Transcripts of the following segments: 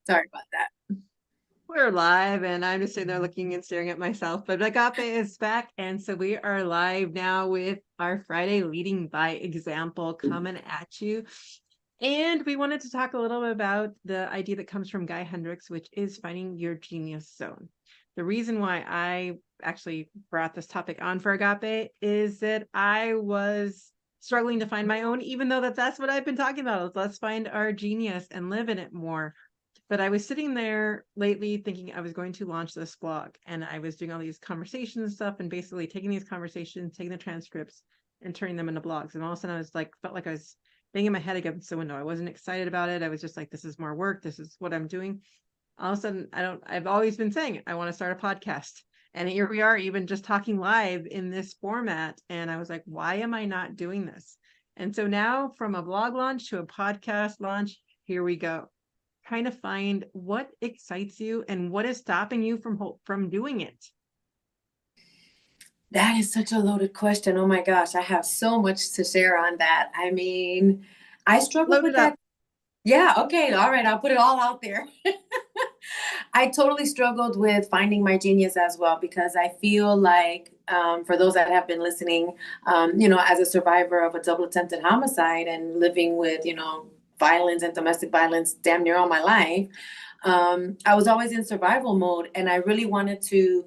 Sorry about that. We're live, and I'm just sitting there looking and staring at myself. But Agape is back, and so we are live now with our Friday Leading by Example coming at you. And we wanted to talk a little bit about the idea that comes from Guy Hendricks, which is finding your genius zone. The reason why I actually brought this topic on for Agape is that I was struggling to find my own, even though that's what I've been talking about. Is let's find our genius and live in it more. But I was sitting there lately thinking I was going to launch this blog, and I was doing all these conversations and stuff, and basically taking these conversations, taking the transcripts and turning them into blogs. And all of a sudden I was like, felt like I was banging my head against the window. I wasn't excited about it. I was just like, this is more work. This is what I'm doing. All of a sudden, I've always been saying I want to start a podcast. And here we are, even just talking live in this format. And I was like, why am I not doing this? And so now from a blog launch to a podcast launch, here we go. Trying to find what excites you and what is stopping you from doing it. That is such a loaded question. Oh my gosh, I have so much to share on that. I mean, I struggled Load with it up. that. Yeah, okay, all right, I'll put it all out there. I totally struggled with finding my genius as well because I feel like, for those that have been listening, as a survivor of a double attempted homicide and living with, violence and domestic violence damn near all my life, I was always in survival mode, and I really wanted to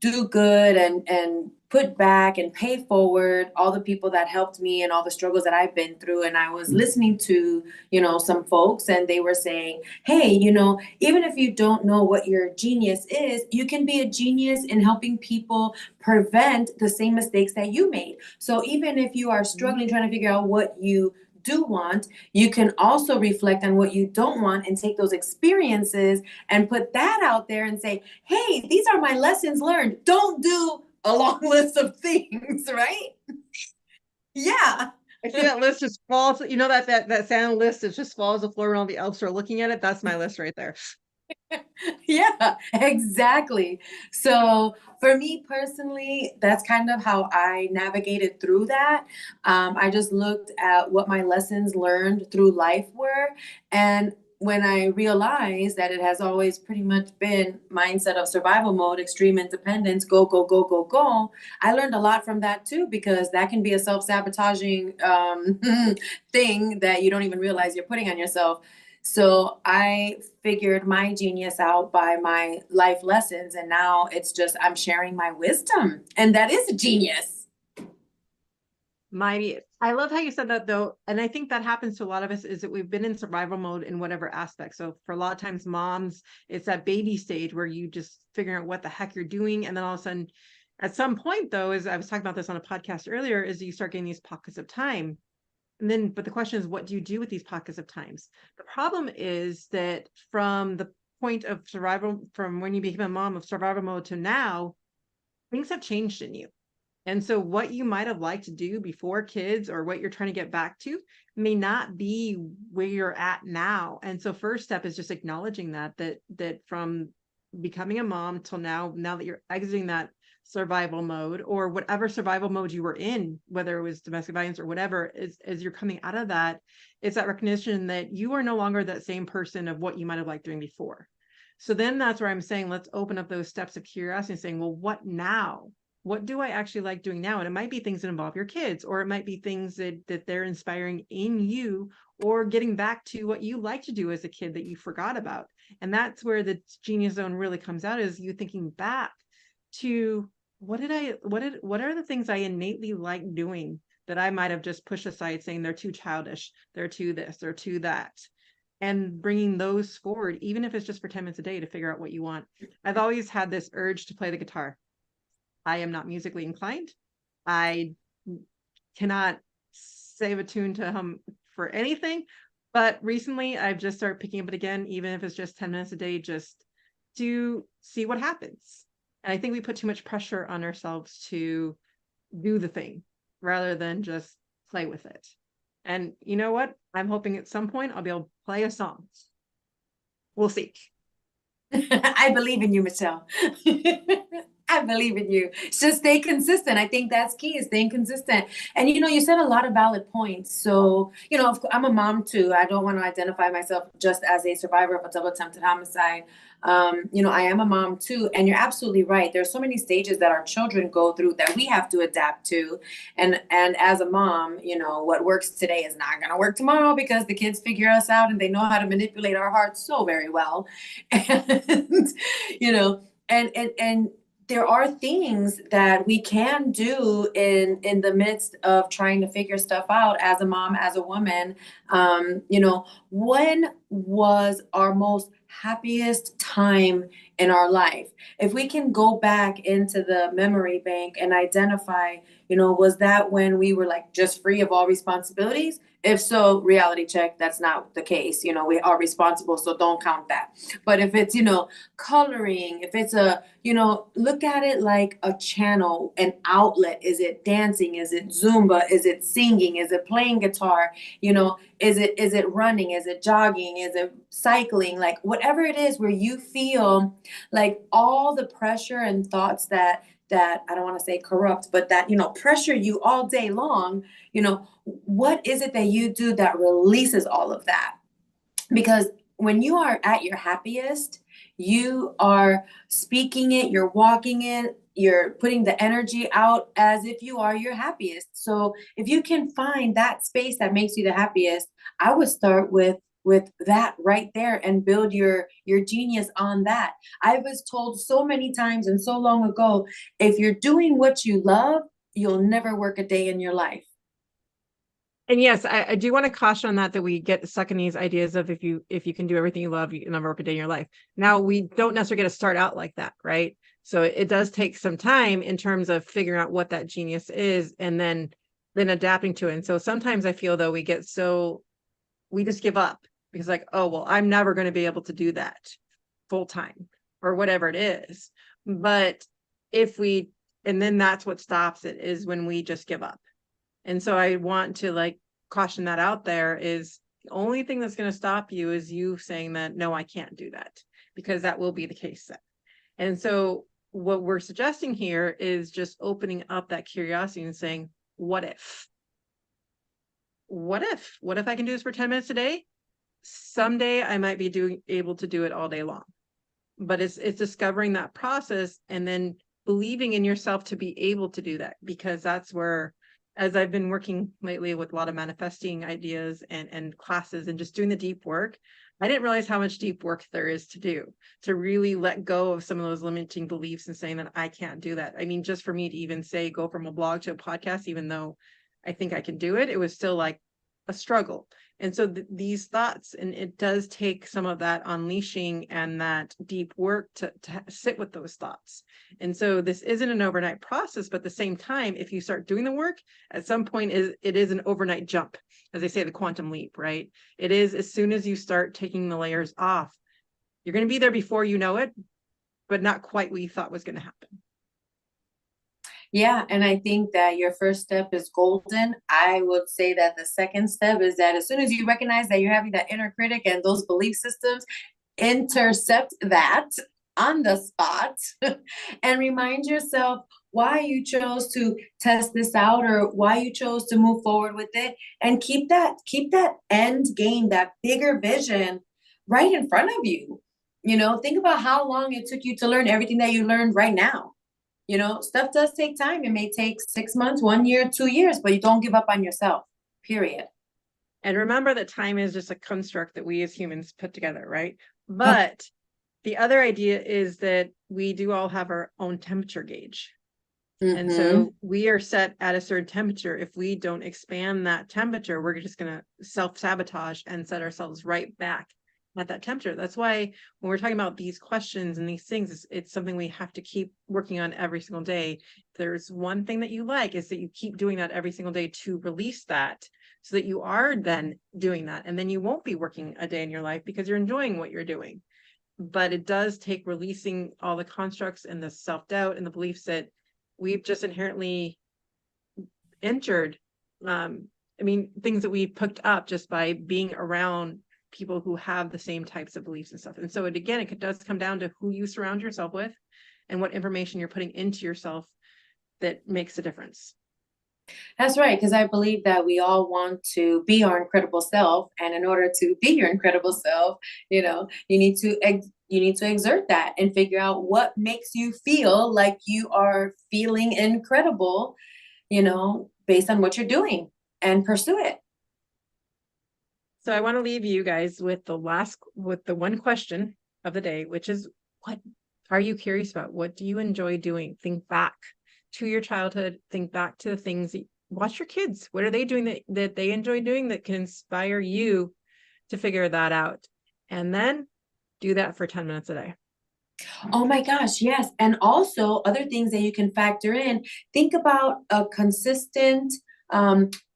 do good and put back and pay forward all the people that helped me and all the struggles that I've been through. And I was listening to, some folks, and they were saying, hey, even if you don't know what your genius is, you can be a genius in helping people prevent the same mistakes that you made. So even if you are struggling trying to figure out what you do want, you can also reflect on what you don't want and take those experiences and put that out there and say, hey, these are my lessons learned. Don't do a long list of things, right? Yeah. I see that list just falls. You know that sound list that just falls to the floor when all the elves are looking at it. That's my list right there. Yeah, exactly. So for me personally, that's kind of how I navigated through that. I just looked at what my lessons learned through life were. And when I realized that it has always pretty much been mindset of survival mode, extreme independence, go, go, go, go, go, I learned a lot from that too, because that can be a self-sabotaging thing that you don't even realize you're putting on yourself. So I figured my genius out by my life lessons, and now it's just I'm sharing my wisdom, and that is a genius. Mighty. I love how you said that though. And I think that happens to a lot of us is that we've been in survival mode in whatever aspect. So for a lot of times, moms, it's that baby stage where you just figuring out what the heck you're doing. And then all of a sudden, at some point though, as I was talking about this on a podcast earlier, is you start getting these pockets of time. And then, but the question is, what do you do with these pockets of times? The problem is that from the point of survival, from when you became a mom of survival mode to now, things have changed in you. And so what you might have liked to do before kids or what you're trying to get back to may not be where you're at now. And so first step is just acknowledging that from becoming a mom till now that you're exiting that survival mode or whatever survival mode you were in, whether it was domestic violence or whatever, as you're coming out of that, it's that recognition that you are no longer that same person of what you might have liked doing before. So then that's where I'm saying, let's open up those steps of curiosity and saying, well, what now? What do I actually like doing now? And it might be things that involve your kids, or it might be things that they're inspiring in you, or getting back to what you like to do as a kid that you forgot about. And that's where the genius zone really comes out, is you thinking back to what are the things I innately like doing that I might have just pushed aside saying they're too childish, they're too this, they're too that, and bringing those forward, even if it's just for 10 minutes a day to figure out what you want. I've always had this urge to play the guitar. I am not musically inclined. I cannot save a tune to hum for anything. But recently I've just started picking up it again, even if it's just 10 minutes a day, just to see what happens. And I think we put too much pressure on ourselves to do the thing rather than just play with it. And you know what? I'm hoping at some point I'll be able to play a song. We'll see. I believe in you, Michelle. I believe in you. Just stay consistent. I think that's key, is staying consistent. And you said a lot of valid points. So, I'm a mom too. I don't want to identify myself just as a survivor of a double attempted homicide. I am a mom too. And you're absolutely right. There's so many stages that our children go through that we have to adapt to. And as a mom, what works today is not going to work tomorrow, because the kids figure us out and they know how to manipulate our hearts so very well. And, and there are things that we can do in the midst of trying to figure stuff out as a mom, as a woman. When was our most happiest time in our life? If we can go back into the memory bank and identify, was that when we were like just free of all responsibilities? If so, reality check, that's not the case. We are responsible, so don't count that. But if it's, coloring, if it's look at it like a channel, an outlet. Is it dancing? Is it Zumba? Is it singing? Is it playing guitar? Is it running? Is it jogging? Is it cycling? Like whatever it is where you feel like all the pressure and thoughts that I don't want to say corrupt, but that, pressure you all day long, what is it that you do that releases all of that? Because when you are at your happiest, you are speaking it, you're walking it, you're putting the energy out as if you are your happiest. So if you can find that space that makes you the happiest, I would start with that right there and build your genius on that. I was told so many times and so long ago, if you're doing what you love, you'll never work a day in your life. And yes, I do want to caution on that we get stuck in these ideas of if you can do everything you love, you can never work a day in your life. Now, we don't necessarily get to start out like that, right? So it does take some time in terms of figuring out what that genius is, and then adapting to it. And so sometimes I feel though we just give up, because like, oh, well, I'm never going to be able to do that full time or whatever it is. But and then that's what stops it, is when we just give up. And so I want to caution that out there, is the only thing that's going to stop you is you saying that, no, I can't do that, because that will be the case then. And so what we're suggesting here is just opening up that curiosity and saying, what if? What if I can do this for 10 minutes a day? Someday I might be able to do it all day long. But it's discovering that process and then believing in yourself to be able to do that, because that's where, as I've been working lately with a lot of manifesting ideas and classes and just doing the deep work, I didn't realize how much deep work there is to do to really let go of some of those limiting beliefs and saying that I can't do that. I mean, just for me to even say, go from a blog to a podcast, even though I think I can do it, it was still like a struggle. And so these thoughts, and it does take some of that unleashing and that deep work to sit with those thoughts. And so this isn't an overnight process, but at the same time, if you start doing the work, at some point it is an overnight jump, as they say, the quantum leap, right? It is, as soon as you start taking the layers off, you're going to be there before you know it, but not quite what you thought was going to happen. Yeah, and I think that your first step is golden. I would say that the second step is that as soon as you recognize that you're having that inner critic and those belief systems, intercept that on the spot and remind yourself why you chose to test this out, or why you chose to move forward with it, and keep that end game, that bigger vision right in front of you. Think about how long it took you to learn everything that you learned right now. Stuff does take time. It may take 6 months, 1 year, 2 years, but you don't give up on yourself, period. And remember that time is just a construct that we as humans put together, right? But the other idea is that we do all have our own temperature gauge. Mm-hmm. And so we are set at a certain temperature. If we don't expand that temperature, we're just going to self-sabotage and set ourselves right back at that temperature. That's why when we're talking about these questions and these things, it's something we have to keep working on every single day. If there's one thing that you like, is that you keep doing that every single day to release that, so that you are then doing that. And then you won't be working a day in your life because you're enjoying what you're doing. But it does take releasing all the constructs and the self-doubt and the beliefs that we've just inherently entered. Things that we've picked up just by being around people who have the same types of beliefs and stuff. And so it does come down to who you surround yourself with and what information you're putting into yourself that makes a difference. That's right, because I believe that we all want to be our incredible self, and in order to be your incredible self, you need to exert that and figure out what makes you feel like you are feeling incredible, based on what you're doing, and pursue it. So I want to leave you guys with the one question of the day, which is, what are you curious about? What do you enjoy doing? Think back to your childhood, think back to the things watch your kids. What are they doing that they enjoy doing that can inspire you to figure that out? And then do that for 10 minutes a day. Oh my gosh, yes. And also other things that you can factor in. Think about a consistent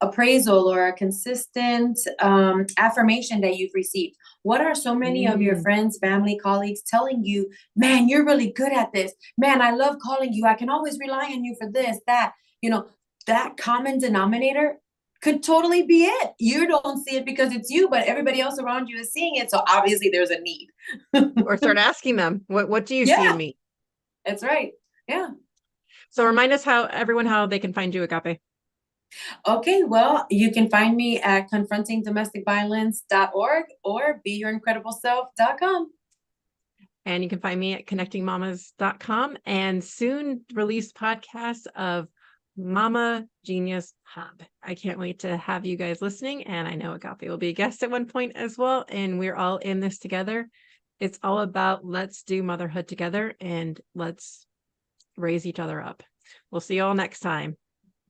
appraisal or a consistent affirmation that you've received. What are so many of your friends, family, colleagues telling you, man, you're really good at this. Man, I love calling you. I can always rely on you for this, that, that common denominator could totally be it. You don't see it because it's you, but everybody else around you is seeing it. So obviously there's a need. Or start asking them, what do you see in me? That's right. Yeah. So remind us how they can find you, Agape. Okay, well, you can find me at confrontingdomesticviolence.org or beyouриncredibleself.com. And you can find me at connectingmamas.com and soon release podcasts of Mama Genius Hub. I can't wait to have you guys listening. And I know Agape will be a guest at one point as well. And we're all in this together. It's all about let's do motherhood together and let's raise each other up. We'll see you all next time.